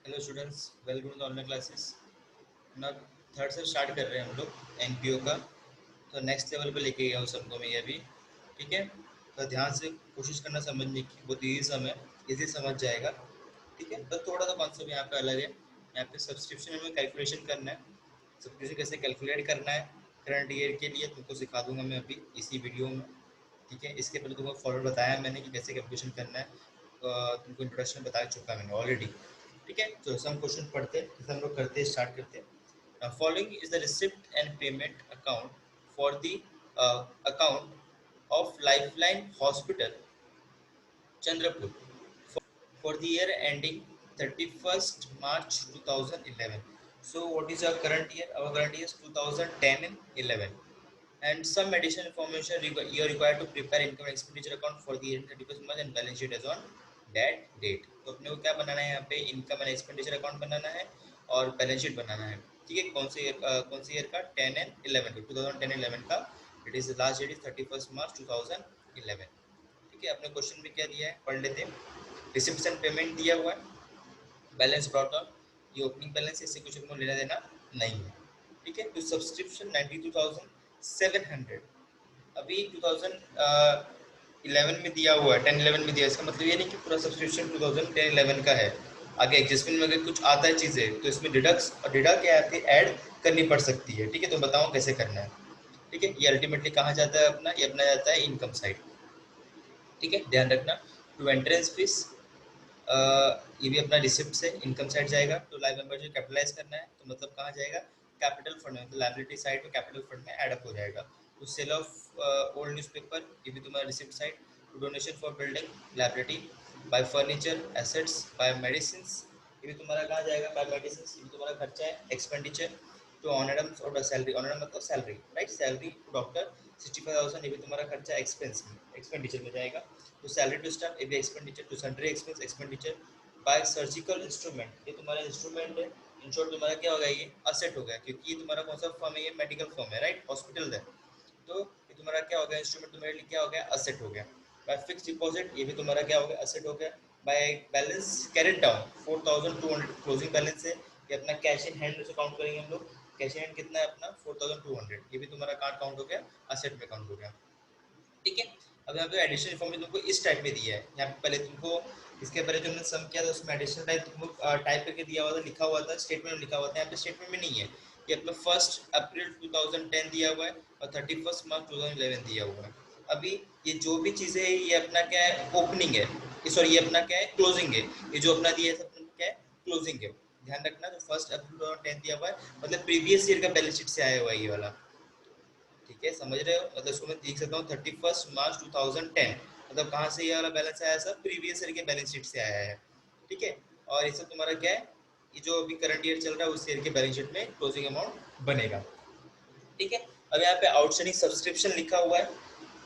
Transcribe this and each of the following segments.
Hello students, welcome to online classes. अपना third से start कर रहे हैं हम लोग एनपीओ का। तो नेक्स्ट लेवल पे लेके गया हूँ सबको मैं ये भी। ठीक है, तो ध्यान से कोशिश करना समझने की, बहुत ईजी समय इजी समझ जाएगा। ठीक है, बस थोड़ा सा कॉन्सेप्ट यहाँ पे अलग है। यहाँ पे सब्सक्रिप्शन में कैलकुलेशन करना है। सब्सक्रिप्शन कैसे कैलकुलेट करना है करंट ईयर के लिए तुमको सिखा दूंगा मैं अभी इसी वीडियो में। ठीक है, इसके पहले तुमको फॉरवर्ड बताया मैंने कि कैसे कैलकुलेशन करना है। तुमको इंट्रोडक्शन बता चुका मैंने ऑलरेडी। ठीक है, तो हम क्वेश्चन पढ़ते हैं, जैसे हम लोग करते हैं, स्टार्ट करते हैं। Following is the receipt and payment account for the account of lifeline hospital Chandrapur for the year ending 31st March 2011. So what is our current year? Our current year is 2010 and 11. And some additional information you are required to prepare income and expenditure account for the year 31st March and balance sheet as on that date. तो अपने को क्या बनाना है, यहाँ पे income and expenditure account बनाना है और balance sheet बनाना है। ठीक है, कौन से ईयर का? 10 एंड 11 का, 2010-11 का। It is last date is 31st March 2011। ठीक है, अपने क्वेश्चन में क्या दिया है पढ़ लेते हैं। रिसिप्ट एंड पेमेंट दिया हुआ है, बैलेंस ब्रॉट डाउन, ये ओपनिंग बैलेंस है, इससे कुछ हमको लेना देना नहीं है। ठीक है, तो सब्सक्रिप्शन 92,700 अभी 2011 में दिया हुआ है, 10-11 में दिया। इसका मतलब ये नहीं कि पूरा सब्सक्रिप्शन 2010-11 का है। आगे एडजस्टमेंट में अगर कुछ आता है चीज़ें तो इसमें डिडक्ट क्या आती है, ऐड करनी पड़ सकती है। ठीक है, तो बताओ कैसे करना है। ठीक है, ये अल्टीमेटली कहाँ जाता है अपना, ये अपना जाता है इनकम साइड। ठीक है, ध्यान रखना। टू एंट्रेंस फीस, ये भी अपना रिसिप्ट से इनकम साइड जाएगा। तो लाइव मेंबर जो कैपिटलाइज करना है तो मतलब कहाँ जाएगा, कैपिटल फंड में, तो लायबिलिटी साइड में कैपिटल फंड में एडअप हो जाएगा। तो सेल ऑफ ओल्ड न्यूज़पेपर, ये भी तुम्हारा receipt side. To donation for building liability, by furniture assets, by medicine, ये भी तुम्हारा कहाँ जाएगा, बाय मेडिसिन, ये भी तुम्हारा खर्चा है, एक्सपेंडिचर। टू ऑनरम्स और सैलरी, ऑनरम मतलब salary, right, salary to doctor 65,000, ये भी तुम्हारा खर्चा एक्सपेंस में, एक्सपेंडिचर में जाएगा। तो सैलरी टू स्टाफ, ये भी expenditure. To sundry expense, expenditure. By surgical instrument, ये तुम्हारा इंस्ट्रूमेंट है। इन शॉर्ट तुम्हारा क्या हो गया, ये असेट हो गया, क्योंकि ये तुम्हारा कौन सा फॉर्म है, ये मेडिकल फॉर्म है, राइट, हॉस्पिटल है। तो ये तुम्हारा क्या हो गया, इंस्ट्रूमेंट तुम्हारे लिए क्या हो गया, असेट हो गया। बाय फिक्स डिपॉजिट, ये भी तुम्हारा क्या हो गया, असेट हो गया। By balance carried down 4,200 closing balance है, ये अपना कैश इन हैंड से काउंट करेंगे हम लोग। कैश इन हैंड कितना है अपना 4,200, ये भी तुम्हारा कार्ड काउंट हो गया, असेट में काउंट हो गया। ठीक है, अब यहाँ पे एडिशनल इन्फॉर्मेशन तुमको इस टाइप में दिया है। यहाँ पे पहले तुमको, इसके पहले जो हमने सम किया था उसमें एडिशनल टाइप तुमको टाइप करके दिया हुआ था, लिखा हुआ था, स्टेटमेंट में लिखा हुआ था। यहाँ पे स्टेटमेंट में नहीं है, ये अपना 1 अप्रैल 2010 दिया हुआ है और 31 मार्च 2011 दिया हुआ है। अभी ये जो भी चीज़ें है ये अपना क्या है, ओपनिंग है, सॉरी ये अपना क्या है, क्लोजिंग है। ये जो अपना दिया है सब क्या है, क्लोजिंग है। ध्यान रखना, जो 1 अप्रैल 2010 दिया हुआ है मतलब प्रीवियस ईयर का बैलेंस शीट से आया हुआ है ये वाला। ठीक है, समझ रहे हो, मतलब इसको मैं देख सकता हूँ 31 मार्च 2010, मतलब कहाँ से ये वाला बैलेंस आया, सर प्रीवियस ईयर के बैलेंस शीट से आया है। ठीक है, और ये सब तुम्हारा क्या है, ये जो अभी करंट ईयर चल रहा है उस ईयर के बैलेंस शीट में क्लोजिंग अमाउंट बनेगा। ठीक है, अब यहाँ पे आउटस्टैंडिंग सब्सक्रिप्शन लिखा हुआ है।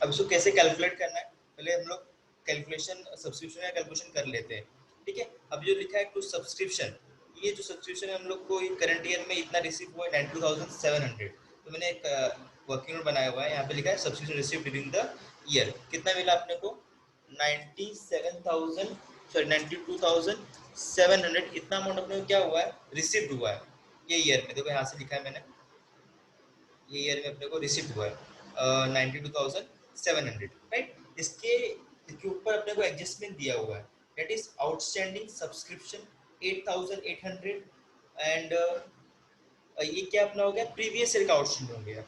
अब इसको कैसे कैलकुलेट करना है, पहले हम लोग कैलकुलेशन सब्सक्रिप्शन का कैलकुलेशन कर लेते हैं। ठीक है, अब जो लिखा है टू सब्सक्रिप्शन, ये जो सब्सक्रिप्शन है हम लोग को करंट ईयर में इतना रिसीव हुआ है 92,700। तो मैंने एक वर्किंग नोट बनाया हुआ है, यहाँ पे लिखा है subscription receive during the year, कितना मिला अपने को 97,000, सॉरी 92,700, इतना अमाउंट अपने को क्या हुआ है, रिसीव हुआ है ये ईयर में। देखो यहाँ से लिखा है मैंने, ये ईयर में अपने को रिसीव हुआ है 92,700, राइट। इसके ऊपर अपने को एडजस्टमेंट दिया हुआ है, that is outstanding subscription 8,800। And ये क्या अपना हो गया, प्रीवियस ईयर का आउटस्टैंडिंग हो गया,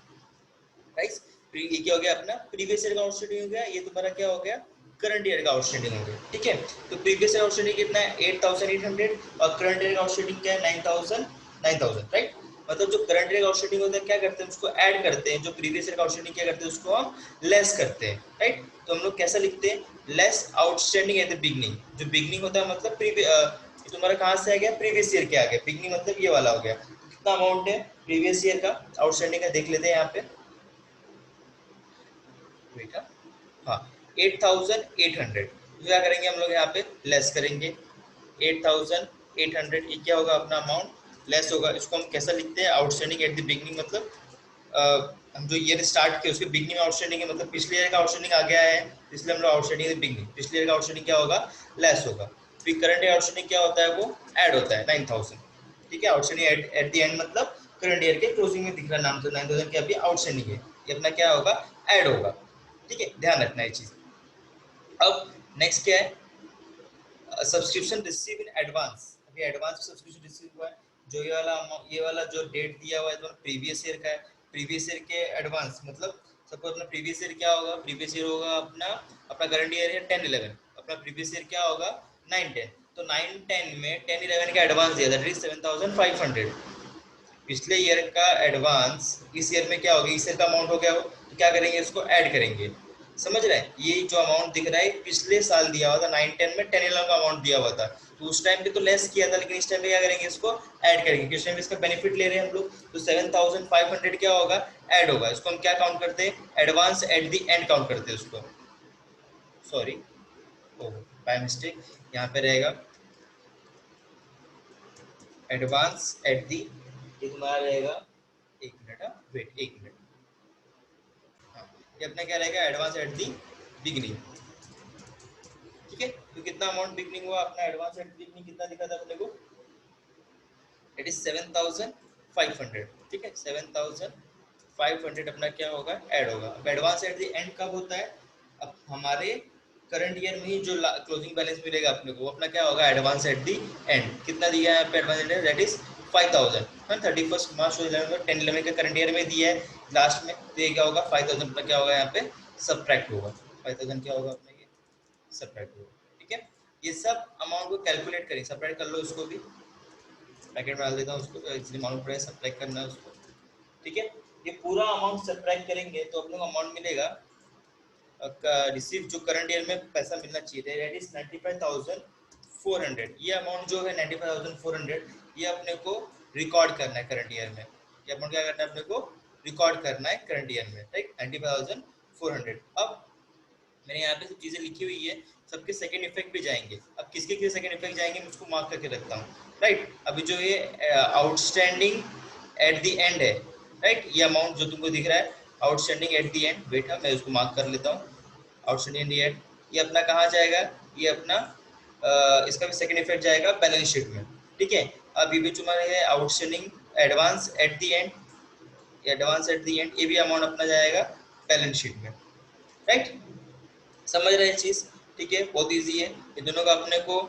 राइट। ये क्या हो गया अपना, प्रीवियस ईयर का आउटस्टैंडिंग हो गया, ये तुम्हारा क्या हो गया, करंट ईयर का आउटस्टैंडिंग हो गया। ठीक है, तो प्रीवियस ईयर आउटस्टैंडिंग कितना है 8,800 और करंट ईयर का आउटस्टैंडिंग क्या है 9,000, राइट। मतलब जो करंट ईयर का आउटस्टैंडिंग होता है क्या करते हैं, उसको ऐड करते हैं, जो प्रीवियस ईयर का आउटस्टैंडिंग क्या करते हैं उसको हम लेस करते हैं, राइट। तो हम लोग कैसा लिखते हैं, less outstanding at the beginning. जो बिगनिंग होता है मतलब तुम्हारा कहाँ से आ गया, प्रीवियस ईयर के आ गया, बिगनिंग मतलब ये वाला हो गया। कितना अमाउंट है प्रीवियस ईयर का आउटस्टैंडिंग का देख लेते हैं यहाँ पे, बेटा हाँ 8,800। तो क्या करेंगे हम लोग यहाँ पे लेस करेंगे 8,800, ये क्या होगा अपना अमाउंट लेस होगा। इसको हम कैसा लिखते हैं, आउटस्टैंडिंग एट द बिगनिंग, मतलब हम जो ईयर स्टार्ट किए उसके बिगनिंग में आउटस्टैंडिंग है, मतलब पिछले ईयर का आउटस्टैंडिंग आ गया है, इसलिए हम लोग आउटस्टैंडिंग बिगनिंग, पिछले ईयर का आउटस्टैंडिंग क्या होगा, लेस होगा। फिर करंट ईयर आउटस्टैंडिंग क्या होता है, वो ऐड होता है 9000, ठीक है। आउटस्टैंडिंग एट द एंड मतलब करंट ईयर के क्लोजिंग में दिख रहा नाम से 9000 की अभी आउटस्टैंडिंग है, ये अपना क्या होगा, ऐड होगा, ठीक है, ध्यान रखना ये चीज। अब नेक्स्ट क्या है, सब्सक्रिप्शन रिसीव इन एडवांस। अभी एडवांस सब्सक्रिप्शन रिसीव हुआ है, जो ये वाला जो डेट दिया हुआ है तो प्रीवियस ईयर का है, प्रीवियस ईयर के एडवांस मतलब सपोज अपना प्रीवियस ईयर क्या होगा, प्रीवियस ईयर होगा अपना अपना करंट ईयर है 10-11, अपना प्रीवियस ईयर क्या होगा 9-10, तो 9-10 में 10-11 का एडवांस दिया दैट इज 7500, पिछले ईयर का एडवांस इस ईयर में क्या होगा, इस ईयर का अमाउंट हो गया हो, तो क्या करेंगे, इसको ऐड करेंगे, समझ रहे हैं। ये जो अमाउंट दिख रहा है पिछले साल दिया हुआ था 9-10 में 10-11 का अमाउंट दिया हुआ था, तो उस टाइम पे तो लेस किया था, लेकिन इस टाइम पे क्या करेंगे, इसको ऐड करेंगे, इस टाइम इसका बेनिफिट ले रहे हैं हम लोग, तो 7500 क्या होगा, ऐड होगा, इसको हम क्या काउंट करते हैं, advance at the and count करते हैं उसको, सॉरी बाय मिस्टेक यहाँ पे रहेगा एडवांस एट दी, ये तुम्हारा रहेगा, एक मिनट, वेट एक मिनट, हाँ, ये अपना क्या रहेगा, एडवांस एट दी बिगनिंग, ठीक है। तो कितना अमाउंट बिगनिंग हुआ अपना, एडवांस एट बिगनिंग कितना दिखा था अपने को, इट इज 7500, ठीक है, 7500 अपना क्या होगा, ऐड होगा। अब एडवांस एट द एंड कब होता है, अब हमारे करंट ईयर में ही जो क्लोजिंग बैलेंस मिलेगा अपने को, वो अपना क्या होगा, एडवांस एट द एंड, कितना दिया है यहाँ पे एडवांस एट दैट इज 5000, हाँ 31 मार्च 10-11 का करंट ईयर में दिया है लास्ट में, तो ये क्या होगा 5000 अपना क्या होगा यहाँ पे सब्ट्रैक्ट होगा, 5000 क्या होगा अपना, ये सब्ट्रैक्ट होगा, ठीक है। ये सब अमाउंट को कैलकुलेट करें, सब्ट्रैक्ट कर लो इसको भी, पैकेट में डाल देता हूँ उसको, एक्चुअली मालूम पड़े सब्ट्रैक्ट करना है उसको, ठीक है। ये पूरा अमाउंट सब्ट्रैक्ट करेंगे तो अपने को अमाउंट मिलेगा, रिसीव जो करंट ईयर में पैसा मिलना चाहिए दैट इज 95400, ये अमाउंट जो है 95400 ये अपने को रिकॉर्ड करना है करंट ईयर में, ये अमाउंट क्या करना है अपने को, रिकॉर्ड करना है करंट ईयर में, राइट 95400। अब मैंने यहाँ पे सब चीजें लिखी हुई है, सबके सेकंड इफेक्ट भी जाएंगे, अब किसके किसके सेकंड इफेक्ट जाएंगे मैं उसको मार्क करके रखता हूँ, राइट। अभी जो ये आउटस्टैंडिंग एट द एंड है, राइट, ये अमाउंट जो तुमको दिख रहा है outstanding at the end, wait है मैं उसको मार्क कर लेता हूँ, आउटस्टैंडिंग एट, ये अपना कहाँ जाएगा, ये अपना इसका भी सेकंड इफेक्ट जाएगा बैलेंस शीट में, ठीक है। अब ये भी तुम्हारे है outstanding advance at the and, advance at the and, ये भी अमाउंट अपना जाएगा बैलेंस शीट में, राइट, समझ रहे हैं चीज, ठीक है, बहुत इजी है, ये दोनों का अपने को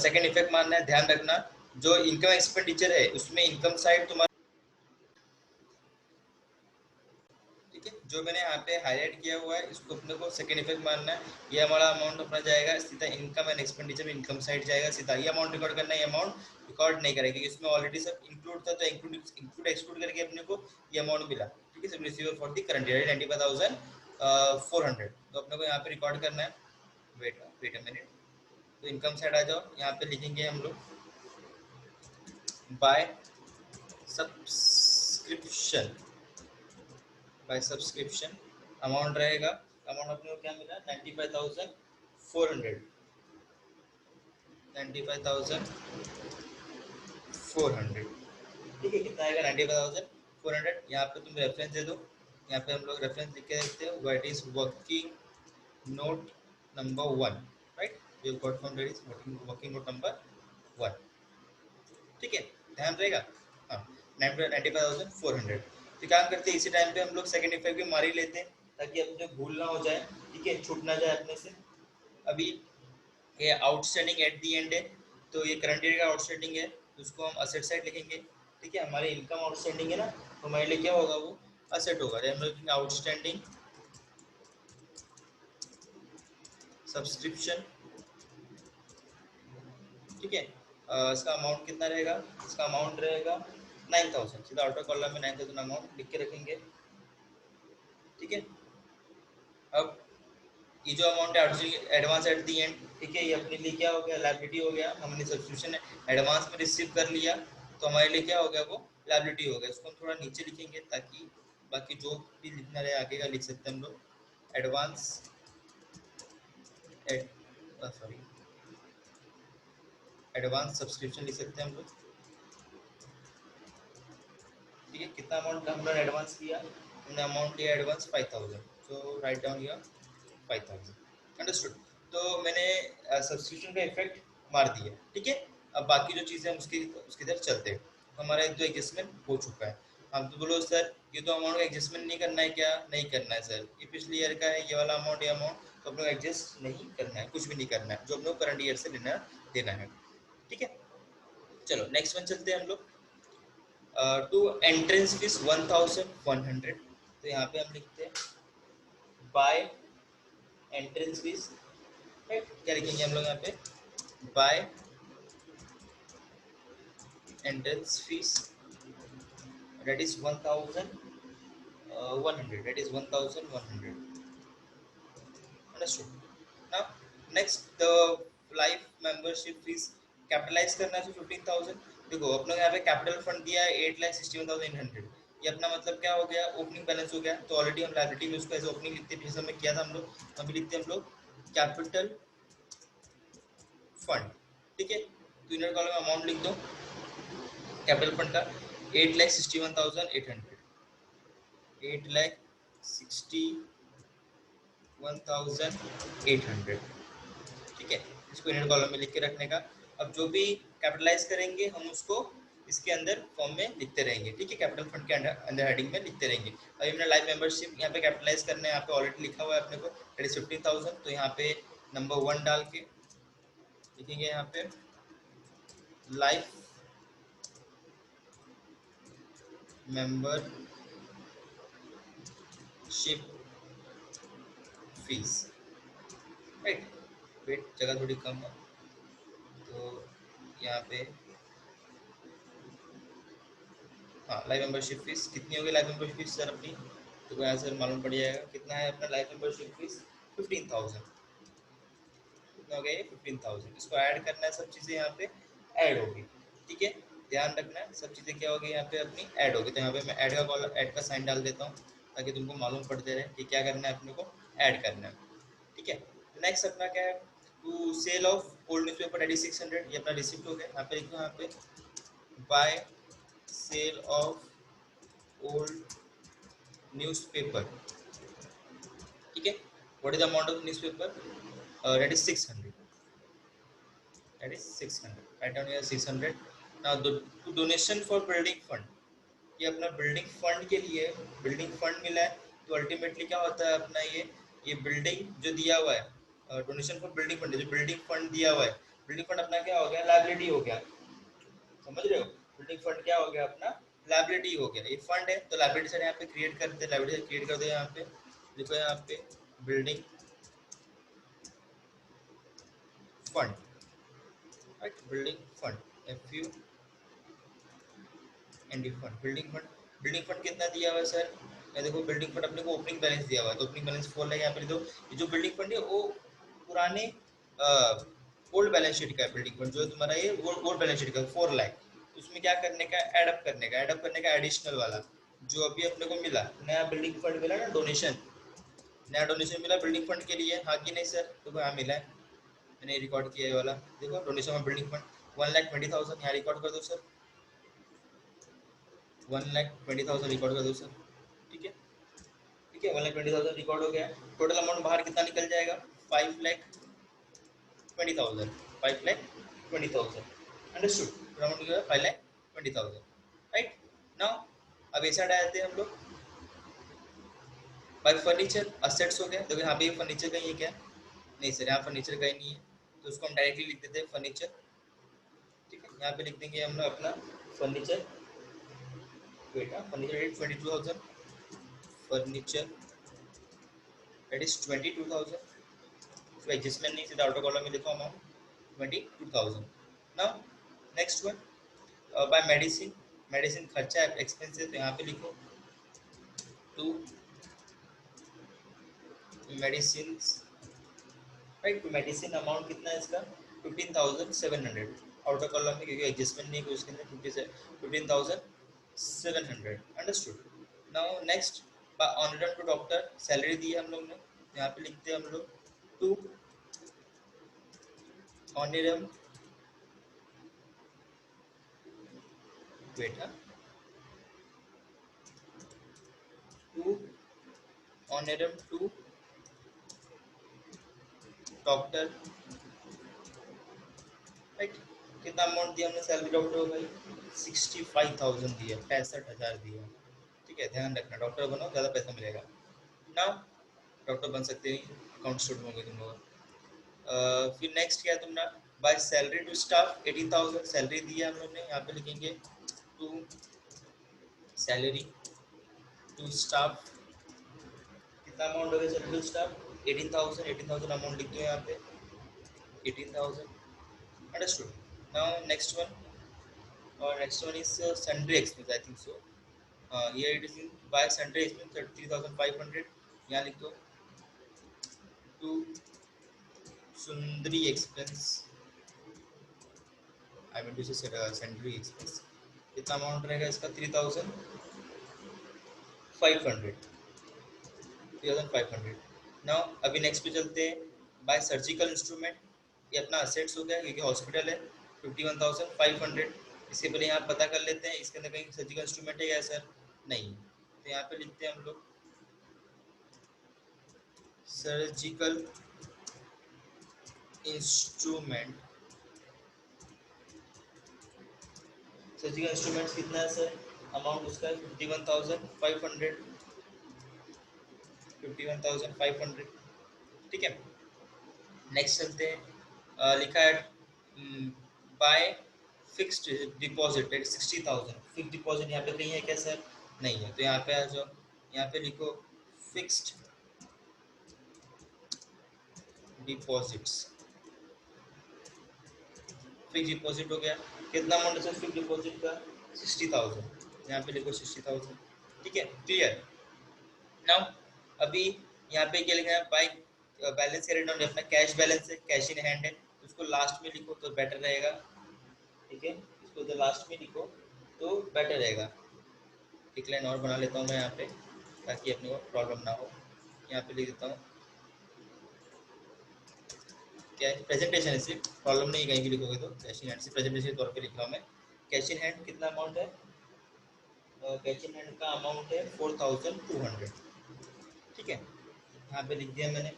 सेकंड इफेक्ट मानना है, ध्यान रखना। जो इनकम एक्सपेंडिचर है उसमें इनकम साइड तुम्हारा, ठीक है, जो मैंने यहाँ पे हाईलाइट किया हुआ है इसको अपने को सेकंड इफेक्ट मानना है, ये हमारा अमाउंट अपना जाएगा सीधा इनकम एंड एक्सपेंडिचर में, इनकम साइड जाएगा सीधा, ये अमाउंट रिकॉर्ड करना है, ये अमाउंट रिकॉर्ड नहीं करेगा क्योंकि इसमें ऑलरेडी सब इंक्लूड था, तो इंक्लूड एक्सक्लूड करके अपने को ये अमाउंट मिला, ठीक है, सब receiver for the current year 95400, तो अपने को यहाँ पे रिकॉर्ड करना है, वेट अ मिनट, तो इनकम साइड आ जाओ, यहाँ पे लिखेंगे हम लोग by subscription, by subscription amount रहेगा, अमाउंट अपने को क्या मिला 95400, 95400, ठीक है, कितना आएगा 95400, यहाँ पे तुम रेफरेंस दे दो, यहाँ पे हम लोग रेफरेंस लिख के देते हो, what is working note number 1, right, we have got from that is working note number 1, ठीक है, ध्यान रहेगा, हाँ 95400, तो काम करते हैं इसी टाइम पे हम लोग सेकंड इफेक्ट भी मार ही लेते हैं ताकि अपने भूल ना हो जाए, ठीक है, छूट ना जाए अपने से। अभी ये आउटस्टैंडिंग एट दी एंड है, तो ये करंट ईयर का आउटस्टैंडिंग है, तो उसको हम असेट साइड लिखेंगे, ठीक है, हमारे इनकम आउटस्टैंडिंग है ना, तो हमारे लिए क्या होगा, वो असेट होगा, हम लोग आउटस्टैंडिंग सब्सक्रिप्शन, ठीक है, इसका अमाउंट कितना रहेगा, इसका अमाउंट रहेगा 9000, सीधा आउटर कॉलम में 9000 अमाउंट लिख के रखेंगे, ठीक है। अब ये जो अमाउंट है एडवांस एट दी एंड, ठीक है, ये अपने लिए क्या हो गया, लायबिलिटी हो गया, हमने सब्सक्रिप्शन एडवांस में रिसीव कर लिया, तो हमारे लिए क्या हो गया, वो लायबिलिटी हो गया, इसको हम थोड़ा नीचे लिखेंगे ताकि बाकी जो भी लिखना रहे आगे का लिख सकते हैं हम लोग, advance ad sorry advance subscription लिख सकते हैं हम लोग, ठीक है, कितना अमाउंट हम लोग एडवांस किया, हमने अमाउंट लिया advance 5000, so right down here 5000, understood. तो मैंने सब्सक्रिप्शन का इफेक्ट मार दिया, ठीक है। अब बाकी जो चीज़ें हम उसकी उसकी तरफ चलते हैं। हमारा एक तो एडजस्टमेंट हो चुका है। हम तो बोलो सर ये तो अमाउंट का एडजस्टमेंट नहीं करना है, क्या नहीं करना है सर, ये पिछले ईयर का है ये वाला अमाउंट, ये अमाउंट तो अपने को एडजस्ट नहीं करना है, कुछ भी नहीं करना है, जो अपने को करंट ईयर से लेना देना है, ठीक है। चलो नेक्स्ट वन चलते हैं हम लोग। टू एंट्रेंस फीस 1100, तो यहाँ पे हम लिखते हैं बाय एंट्रेंस फीस, क्या लिखेंगे हम लोग यहाँ पे, bye entrance fees, that is 1100, that is 1100, understood। Now next the life membership fees capitalise करना है तो 15,000। देखो अपने यहाँ पे कैपिटल फंड दिया है 8,61,800, ये अपना मतलब क्या हो गया, ओपनिंग बैलेंस हो गया। तो ऑलरेडी हम लाइबिलिटी में उसको एज ओपनिंग लिखते हैं, पिछले समय किया था हम लोग, अभी लिखते हैं हम लोग कैपिटल फंड, ठीक है। तो इनर कॉलम में अमाउंट लिख दो कैपिटल फंड का 8,61,800, 8,61,800, ठीक है। इसको इनर कॉलम में लिख के रखने का। अब जो भी कैपिटलाइज करेंगे हम उसको इसके अंदर फॉर्म में लिखते रहेंगे, ठीक है, कैपिटल फंड के अंदर अंदर हेडिंग में लिखते रहेंगे। अभी हमने लाइफ मेंबरशिप यहाँ पे कैपिटलाइज करना है, यहाँ पे ऑलरेडी लिखा हुआ है अपने को, दैट इज 15,000। तो यहाँ पे नंबर 1 डाल के लिखेंगे यहाँ पे life membership fees, right. Wait जगह थोड़ी कम है तो यहाँ पे, हाँ, लाइफ मेंबरशिप फीस कितनी होगी, लाइफ मेंबरशिप फीस सर अपनी, तो यहाँ से मालूम पड़ जाएगा कितना है अपना लाइफ मेंबरशिप फीस, 15,000। कितना हो गया ये 15,000। इसको ऐड करना है, सब चीज़ें यहाँ पे ऐड होगी, ठीक है। ध्यान रखना है सब चीज़ें क्या होगी यहाँ पे अपनी ऐड होगी। तो यहाँ पे मैं ऐड का कॉलम, ऐड का साइन डाल देता हूँ ताकि तुमको मालूम पड़ते रहे कि क्या करना है अपने को, ऐड करना है, ठीक है। नेक्स्ट अपना क्या है, to sale of old newspaper, 600, ये अपना रिसिप्ट हो गया। यहाँ पे लिखो, यहाँ पे by sale of old newspaper, ठीक है। What is the amount of newspaper, that is 600, that is 600, right down here 600। Now to donation for building fund, ये अपना बिल्डिंग फंड के लिए बिल्डिंग फंड मिला है। तो अल्टीमेटली क्या होता है अपना ये बिल्डिंग जो दिया हुआ है, डोनेशन फॉर बिल्डिंग फंड, जो बिल्डिंग फंड दिया हुआ है, बिल्डिंग फंड अपना क्या हो गया, लाइबिलिटी हो गया, समझ रहे हो। बिल्डिंग फंड क्या हो गया अपना, लाइबिलिटी हो गया। ये फंड है तो लाइबिलिटी साइड यहाँ पे क्रिएट करते हैं, लाइबिलिटी क्रिएट कर दो, यहाँ पे देखो, यहाँ पे building fund, right, building fund, F you and D fund, building fund. Building fund कितना दिया हुआ है सर, ये देखो बिल्डिंग फंड अपने को ओपनिंग बैलेंस दिया हुआ है, तो ओपनिंग बैलेंस 4 लाख यहाँ पे दो। ये जो बिल्डिंग फंड है वो पुराने ओल्ड बैलेंस शीट का है, बिल्डिंग फंड जो है तुम्हारा ये ओल्ड बैलेंस शीट का 4 लाख। उसमें क्या करने का, एडअप करने का, एडअप करने का एडिशनल वाला जो अभी अपने को मिला, नया बिल्डिंग फंड मिला ना, डोनेशन, नया डोनेशन मिला बिल्डिंग फंड के लिए, हाँ कि नहीं सर, देखो यहाँ मिला है, मैंने रिकॉर्ड किया है वाला, देखो डोनेशन ऑफ बिल्डिंग फंड 1,20,000, यहाँ रिकॉर्ड कर दो सर, 1,20,000 रिकॉर्ड कर दो सर, ठीक है, ठीक है, 1,20,000 रिकॉर्ड हो गया। टोटल अमाउंट बाहर कितना निकल जाएगा, 5,20,000, 5,20,000, अंडरस्टूड। टोटल अमाउंट निकला 5,20,000, राइट। नाउ अब ऐसा डालते हैं हम लोग बाय फर्नीचर असेट्स हो गया। देखो यहाँ पे ये फर्नीचर कहीं है क्या, नहीं सर यहाँ फर्नीचर कहीं नहीं है, तो उसको हम डायरेक्टली लिख देते हैं फर्नीचर, ठीक है। यहाँ पे लिख देंगे हम लोग अपना furniture, wait, furniture 22,000, furniture that is 22,000। तो एडजस्टमेंट नहीं, सीधा आउटर कॉलम में लिखो amount 22,000। Now next one, by medicine, medicine खर्चा है, एक्सपेंसेस, तो यहाँ पे लिखो to medicine, right. To medicine amount कितना है इसका, 15,700, आउटर कॉलम में क्योंकि एडजस्टमेंट नहीं है उसके अंदर, 15,700, understood. Now next, by honorarium to doctor, salary दी है हम लोग ने, यहाँ पे लिखते हैं हम लोग to honorarium, wait, to honorarium to doctor right. कितना अमाउंट दिया हमने सैलरी डॉक्टर को भाई? 65,000 दिया, 65,000 दिया। ठीक है, ध्यान रखना, डॉक्टर बनो ज़्यादा पैसा मिलेगा। नाउ डॉक्टर बन सकते हैं, अकाउंट स्टूडेंट होंगे तुम लोग। फिर नेक्स्ट क्या है तुम्हारा? By salary to staff 18,000 salary दिया हम लोग ने, यहाँ पे लिखेंगे टू सैलरी टू स्टाफ। कितना अमाउंट हो गया सैलरी टू स्टाफ? 18,000। 18,000 अमाउंट लिख दो यहाँ पे, 18,000। अंडरस्टूड। नाउ नेक्स्ट वन, और next one is sundry expense, I think so. here it is in by sundry expense 33,500, यहाँ लिख दो to sundry expense, I mean to say sundry expense। कितना amount रहेगा इसका? 3,500, 3,500। नाउ अभी नेक्स्ट पे चलते हैं, बाय सर्जिकल इंस्ट्रूमेंट। ये अपना असेट्स हो गया क्योंकि हॉस्पिटल है, 51,500। इसके पहले यहाँ पता कर लेते हैं इसके अंदर कहीं सर्जिकल इंस्ट्रूमेंट है क्या सर? नहीं, तो यहाँ पे लिखते हैं हम लोग सर्जिकल इंस्ट्रूमेंट। सर्जिकल इंस्ट्रूमेंट्स कितना है सर? अमाउंट उसका है 51,500, 51,500। ठीक है, नेक्स्ट चलते हैं। लिखा है bye fixed deposit eight 60,000। Fix deposit यहाँ पे कहीं है क्या सर? नहीं है, तो यहाँ पे आ जाओ, यहाँ पे लिखो फिक्स्ड डिपॉजिट्स। फिक्स डिपॉजिट हो गया। कितना अमाउंट है सर फिक्स डिपॉजिट का? 60,000, यहाँ पे लिखो 60,000। ठीक है, क्लियर। नाउ अभी यहाँ पे क्या लिखना है? बाई बैलेंस कैरी डाउन, अपना कैश बैलेंस है, कैश इन हैंड है, उसको लास्ट में लिखो तो बेटर रहेगा। ठीक है, इसको तो लास्ट में लिखो तो बेटर रहेगा। एक लाइन और बना लेता हूँ मैं यहाँ पे ताकि अपने को प्रॉब्लम ना हो। यहाँ पे लिख देता हूँ क्या है, प्रेजेंटेशन है, सिर्फ प्रॉब्लम नहीं, कहीं भी लिखोगे तो कैश इन हैंड से प्रेजेंटेशन के तौर पे लिख रहा हूँ मैं। कैश इन हैंड कितना अमाउंट है? कैश इन हैंड का अमाउंट है 4,200। ठीक है, यहाँ पे लिख दिया मैंने।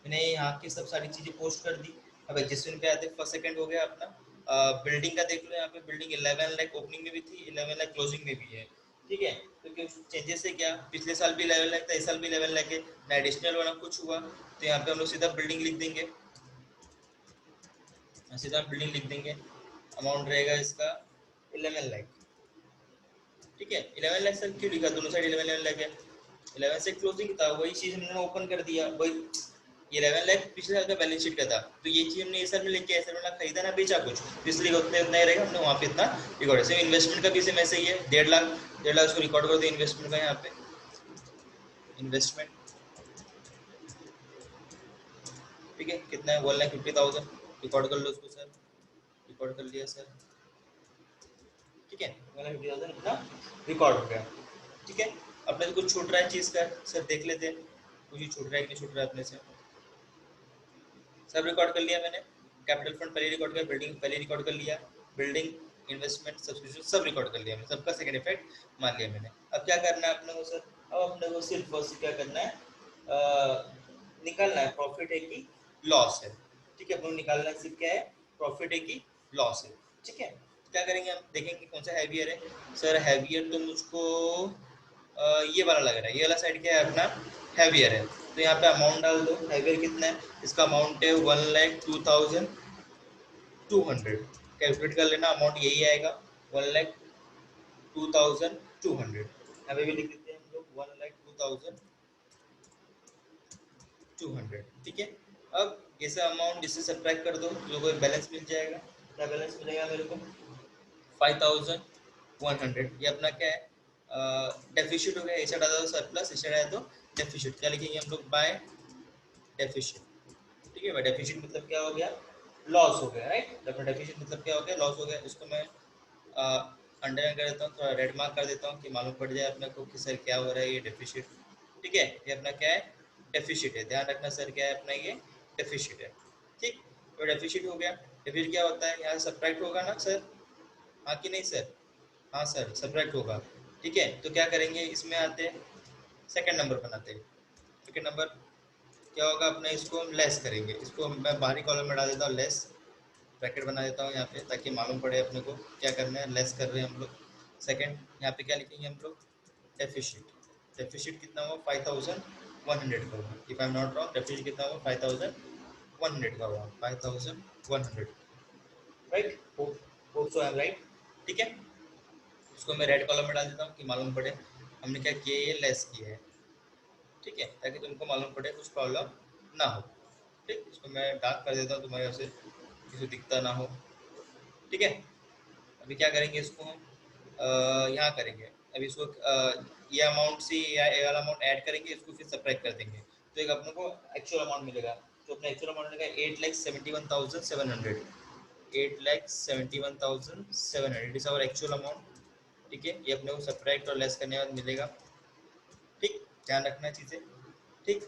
मैंने यहाँ की सब सारी चीज़ें पोस्ट कर दी। अब एडजस्टमेंट पे आते हैं, फर्स्ट सेकंड हो गया अपना। बिल्डिंग का देख लो, यहाँ पे बिल्डिंग 11 लाख ओपनिंग में भी थी, 11 लाख क्लोजिंग में भी है। ठीक है, तो क्या चेंजेस है क्या? पिछले साल भी 11 लाख था, इस साल भी 11 लाख है, ना एडिशनल वाला कुछ हुआ, तो यहाँ पे हम लोग सीधा बिल्डिंग लिख देंगे, सीधा बिल्डिंग लिख देंगे। अमाउंट रहेगा इसका 11 लाख। ठीक है, 11 लाख सर क्यों लिखा? दोनों साइड 11 लाख है, 11 से क्लोजिंग था, वही चीज हमने ओपन कर दिया, वही ये 11 लाख पिछले साल का बैलेंस शीट का था, तो ये चीज हमने इस साल में लेके ऐसा ना खरीदा ना बेचा कुछ, तो इसलिए उतना उतना ही रहेगा, हमने वहाँ पे इतना रिकॉर्ड है। सेम इन्वेस्टमेंट का भी सेम ऐसे ही है, 1.5 लाख, 1.5 लाख उसको रिकॉर्ड कर दो इन्वेस्टमेंट का, यहाँ पे इन्वेस्टमेंट। ठीक है, कितना है? 1,50,000 रिकॉर्ड कर लो उसको सर, रिकॉर्ड कर लिया सर। ठीक है, 1,50,000 अपना रिकॉर्ड हो गया। ठीक है, अपने से कुछ छूट रहा है चीज का सर, देख लेते हैं कुछ ही छूट रहा है कि नहीं छूट रहा है अपने से। सब रिकॉर्ड कर लिया मैंने, कैपिटल फंड पहले रिकॉर्ड कर, बिल्डिंग पहले रिकॉर्ड कर लिया, बिल्डिंग इन्वेस्टमेंट सब्सक्रिप्शन सब रिकॉर्ड कर लिया मैंने, सबका सेकंड इफेक्ट मान लिया मैंने। अब क्या करना है अपने को सर? अब अपने को सिर्फ बस क्या करना है, निकालना है प्रॉफिट है कि लॉस है। ठीक है, अपने को निकालना सिर्फ क्या है, प्रॉफिट है कि लॉस है। ठीक है, क्या करेंगे हम, देखेंगे कौन सा हैवियर है। सर हैवियर तो मुझको ये वाला लग रहा है, ये वाला साइड क्या है अपना हैवियर है, तो यहाँ पे अमाउंट डाल दो। हैवियर कितना है? इसका अमाउंट है 1,02,200। कैलकुलेट कर लेना, अमाउंट यही आएगा 1,02,200। यहाँ पे भी लिख देते हैं हम लोग 1,02,200। ठीक है, अब ये सब अमाउंट इससे सब्ट्रैक्ट कर दो, जो कोई बैलेंस मिल जाएगा। क्या बैलेंस मिलेगा मेरे को? 5,100। ये अपना क्या है, डेफिशिट हो गया, ऐसा डाला तो सरप्लस, ऐसा डाला तो डेफिशिट। क्या लिखेंगे हम लोग? By deficit. ठीक है, बाय डेफिशिट मतलब क्या हो गया? लॉस हो गया, राइट। तो अपना डेफिशिट मतलब क्या हो गया? लॉस हो गया। इसको मैं अंडरलाइन कर देता हूँ, थोड़ा रेड मार्क कर देता हूँ कि मालूम पड़ जाए अपने को कि सर क्या हो रहा है ये डेफिशिट। ठीक है, ये अपना क्या है? डेफिशिट है, ध्यान रखना सर, क्या है अपना ये? डेफिशिट है। ठीक, तो डेफिशिट हो गया। डेफिशिट क्या होता है? यहाँ सब्ट्रैक्ट होगा ना सर, हाँ कि नहीं सर? हाँ सर, सब्ट्रैक्ट होगा। ठीक है, तो क्या करेंगे, इसमें आते हैं सेकंड नंबर बनाते हैं। सेकंड नंबर क्या होगा अपना? इसको हम लेस करेंगे, इसको मैं बाहरी कॉलम में डाल देता हूँ लेस। ब्रैकेट बना देता हूँ यहाँ पे ताकि मालूम पड़े अपने को क्या करना है, लेस कर रहे हैं हम लोग। सेकंड यहाँ पे क्या लिखेंगे हम लोग, डेफिशिट। डेफिशिट कितना हुआ, 5100 का हुआ, if I am not wrong. Deficit कितना हुआ, 5100 का हुआ, 5100, right. Hope so I am right. ठीक है, इसको मैं रेड कॉलम में डाल देता हूँ कि मालूम पड़े हमने क्या किया, ये लेस किया है। ठीक है, ताकि तुमको मालूम पड़े, कुछ प्रॉब्लम ना हो। ठीक, इसको मैं डार्क कर देता हूँ तुम्हारे वजह से किसी को दिखता ना हो। ठीक है, अभी क्या करेंगे, इसको हम यहाँ करेंगे। अभी इसको ये अमाउंट से ये वाला अमाउंट ऐड करेंगे, इसको फिर सब्ट्रैक्ट कर देंगे, तो एक अपने को एक्चुअल अमाउंट मिलेगा। तो अपना एक्चुअल अमाउंट मिलेगा 8,71,700। 8,71,700 इज आवर एक्चुअल अमाउंट। ठीक है, ये अपने को सब्ट्रैक्ट और लेस करने के बाद मिलेगा। ठीक, ध्यान रखना चीज़ें। ठीक,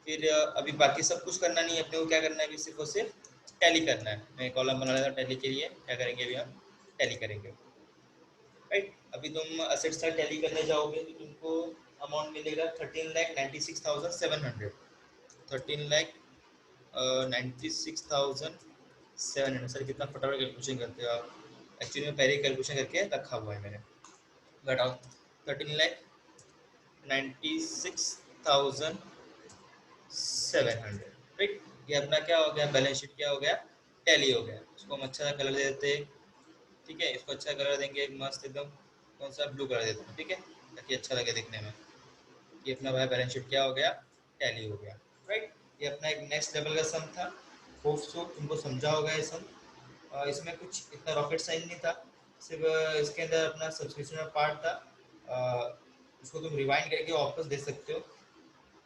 फिर अभी बाकी सब कुछ करना नहीं है अपने को, क्या करना है अभी, सिर्फ और सिर्फ टैली करना है। मैं कॉलम बना लेता हूँ टैली के लिए। क्या करेंगे अभी हम, टैली करेंगे, राइट। अभी तुम असेट्स का टैली करने जाओगे तो तुमको अमाउंट मिलेगा 13,96,700। 13,96,700। सर कितना फटाफट कैलकुलेशन करते हो आप, एक्चुअली में पहले कैलकुलेशन करके रखा हुआ है मैंने। घटाओ, 13,96,700, राइट। ये अपना क्या हो गया, बैलेंस शीट क्या हो गया, टैली हो गया। इसको हम अच्छा सा कलर दे देते हैं। ठीक है, इसको अच्छा कलर देंगे, मस्त एकदम। कौन सा, ब्लू कलर देते हैं, ठीक है, ताकि अच्छा लगे दिखने में। ये अपना भाई बैलेंस शीट क्या हो गया, टैली हो गया, राइट। ये अपना एक नेक्स्ट लेवल का सम था। होप सो तुमको समझा होगा ये सम। इसमें कुछ इतना रॉकेट साइंस नहीं था, सिर्फ इसके अंदर अपना सब्सक्रिप्शन पार्ट था। इसको तुम रिवाइंड करके वापस दे सकते हो।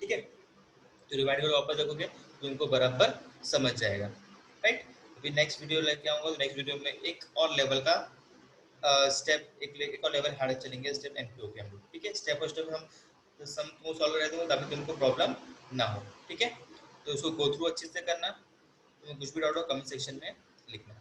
ठीक है, तो रिवाइंड करके वापस देखोगे तो तुमको बराबर समझ जाएगा, राइट। अभी नेक्स्ट वीडियो लेके आऊँगा, तो नेक्स्ट वीडियो में एक और लेवल का स्टेप, एक और लेवल हार्ड चलेंगे, स्टेप एनपीओ के हम लोग। ठीक है, स्टेप बाय स्टेप हम सम तुमको सॉल्व रहते हो ताकि तुमको प्रॉब्लम ना हो। ठीक है, तो इसको गो थ्रू अच्छे से करना। तुम्हें कुछ भी डाउट हो कमेंट सेक्शन में लिखना।